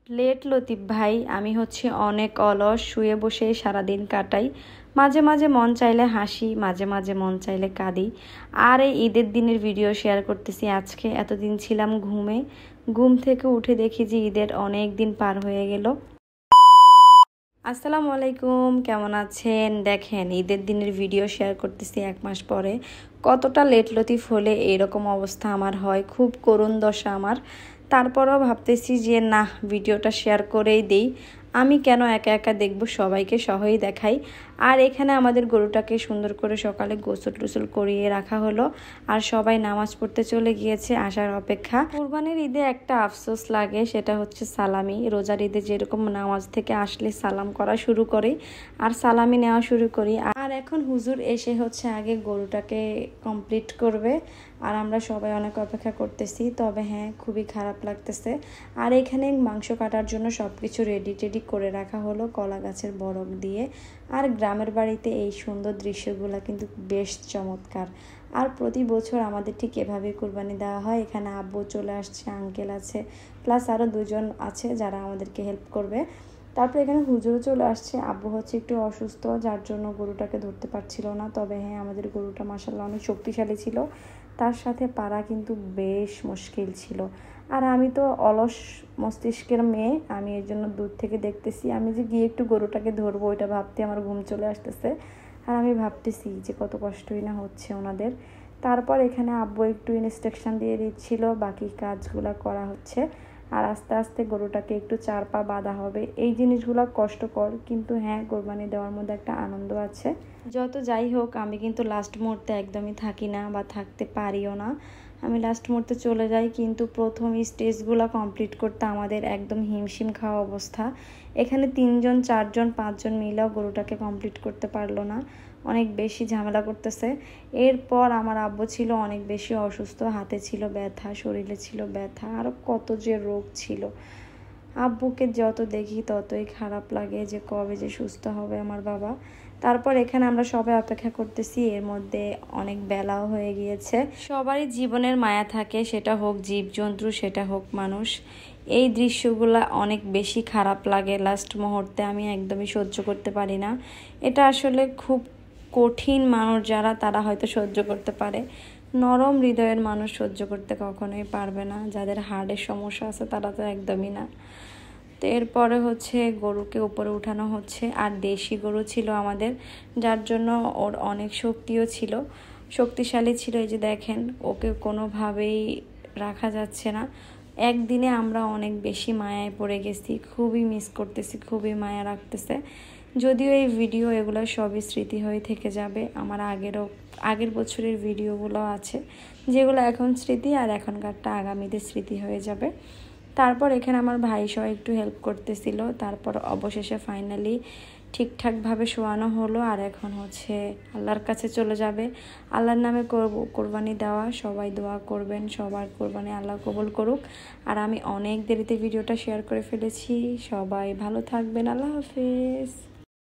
Late Latif ভাই, আমি হচ্ছে অনেক অলস, শুয়ে বসে সারাদিন কাটাই। মাঝে মাঝে মন চাইলে হাসি, মাঝে মাঝে মন চাইলে কাঁদি। আর এই ঈদের দিনের ভিডিও শেয়ার করতেছি আজকে। এতদিন ছিলাম ঘুমে, ঘুম থেকে উঠে দেখি যে ঈদের অনেক দিন পার হয়ে গেল। আসসালামু আলাইকুম, কেমন আছেন? দেখেন, ঈদের দিনের ভিডিও শেয়ার করতেছি 1 মাস পরে। কতটা লেট লতিফ হলে এইরকম অবস্থা আমার হয়, খুব করুণ দশা আমার। তারপরও ভাবতেছি যে না, ভিডিওটা শেয়ার করেই দেই। আমি কেন একা একা দেখব, সবাইকে সহই দেখাই। আর এখানে আমাদের গরুটাকে সুন্দর করে সকালে গোসল টোসল করিয়ে রাখা হলো, আর সবাই নামাজ পড়তে চলে গিয়েছে আসার অপেক্ষা। কুরবানির ঈদে একটা আফসোস লাগে, সেটা হচ্ছে সালামি। রোজার ঈদে যেরকম নামাজ থেকে আসলে সালাম করা শুরু করি আর সালামি নেওয়া শুরু করি, আর এখন হুজুর এসে হচ্ছে আগে গরুটাকে কমপ্লিট করবে। আর আমরা সবাই অনেক অপেক্ষা করতেছি। তবে হ্যাঁ, খুবই খারাপ লাগতেছে। আর এখানে মাংস কাটার জন্য সব কিছু রেডি টেডি করে রাখা হলো কলা গাছের বরক দিয়ে। আর গ্রামের বাড়িতে এই সুন্দর দৃশ্যগুলো কিন্তু বেশ চমৎকার। আর প্রতি বছর আমাদের ঠিক এভাবেই কুরবানি দেওয়া হয়। এখানে আব্বু চলে আসছে, আঙ্কেল আছে, প্লাস আরও 2জন আছে যারা আমাদেরকে হেল্প করবে। তারপর এখানে হুজুরও চলে আসছে। আব্বু হচ্ছে একটু অসুস্থ, যার জন্য গরুটাকে ধরতে পারছিল না। তবে হ্যাঁ, আমাদের গরুটা মাশাআল্লাহ অনেক শক্তিশালী ছিল, তার সাথে পারা কিন্তু বেশ মুশকিল ছিল। আর আমি তো অলস মস্তিষ্কের মেয়ে, আমি এর জন্য দূর থেকে দেখতেছি। আমি যে গিয়ে একটু গরুটাকে ধরবো, ওইটা ভাবতে আমার ঘুম চলে আসতেছে। আর আমি ভাবতেছি যে কত কষ্টই না হচ্ছে ওনাদের। তারপর এখানে আব্বু একটু ইনস্ট্রাকশন দিয়ে দিচ্ছিল, বাকি কাজগুলো করা হচ্ছে। আর আস্তে আস্তে গরুটাকে একটু 4 পা বাঁধা হবে। এই জিনিসগুলো কষ্টকর, কিন্তু হ্যাঁ, কোরবানি দেওয়ার মধ্যে একটা আনন্দ আছে। যত যাই হোক, আমি কিন্তু লাস্ট মুহূর্তে একদমই থাকি না বা থাকতে পারিও না। আমি লাস্ট মুহূর্তে চলে যাই, কিন্তু প্রথম স্টেজগুলো কমপ্লিট করতে আমাদের একদম হিমশিম খাওয়া অবস্থা। এখানে 3জন 4জন 5জন মিলেও গরুটাকে কমপ্লিট করতে পারলো না, অনেক বেশি ঝামেলা করতেছে। এরপর আমার আব্বু ছিল অনেক বেশি অসুস্থ, হাতে ছিল ব্যথা, শরীরে ছিল ব্যথা, আরও কত যে রোগ ছিল। আব্বুকে যত দেখি ততই খারাপ লাগে যে কবে যে সুস্থ হবে আমার বাবা। তারপর এখানে আমরা সবাই অপেক্ষা করতেছি, এর মধ্যে অনেক বেলাও হয়ে গিয়েছে। সবারই জীবনের মায়া থাকে, সেটা হোক জীবজন্তু, সেটা হোক মানুষ। এই দৃশ্যগুলো অনেক বেশি খারাপ লাগে লাস্ট মুহূর্তে, আমি একদমই সহ্য করতে পারি না। এটা আসলে খুব কঠিন মানুষ যারা, তারা হয়তো সহ্য করতে পারে। নরম হৃদয়ের মানুষ সহ্য করতে কখনোই পারবে না। যাদের হার্টের সমস্যা আছে তারা তো একদমই না। তো এরপরে হচ্ছে গরুকে উপরে উঠানো হচ্ছে। আর দেশি গরু ছিল আমাদের, যার জন্য ওর অনেক শক্তিও ছিল, শক্তিশালী ছিল। এই যে দেখেন, ওকে কোনোভাবেই রাখা যাচ্ছে না। একদিনে আমরা অনেক বেশি মায়ায় পড়ে গেছি, খুবই মিস করতেছি, খুবই মায়া রাখতেছে। যদিও এই ভিডিও এগুলো সবই স্মৃতি হয়ে থেকে যাবে। আমার আগের বছরের ভিডিওগুলো আছে, যেগুলো এখন স্মৃতি, আর এখনকারটা আগামীতে স্মৃতি হয়ে যাবে। তারপর এখানে আমার ভাই সহ একটু হেল্প করতেছিল। তারপর অবশেষে ফাইনালি ঠিকঠাকভাবে শোয়ানো হলো। আর এখন হচ্ছে আল্লাহর কাছে চলে যাবে। আল্লাহর নামে কোরবানি দেওয়া, সবাই দোয়া করবেন, সবার কোরবানি আল্লাহ কবুল করুক। আর আমি অনেক দেরিতে ভিডিওটা শেয়ার করে ফেলেছি। সবাই ভালো থাকবেন, আল্লাহ হাফেজ।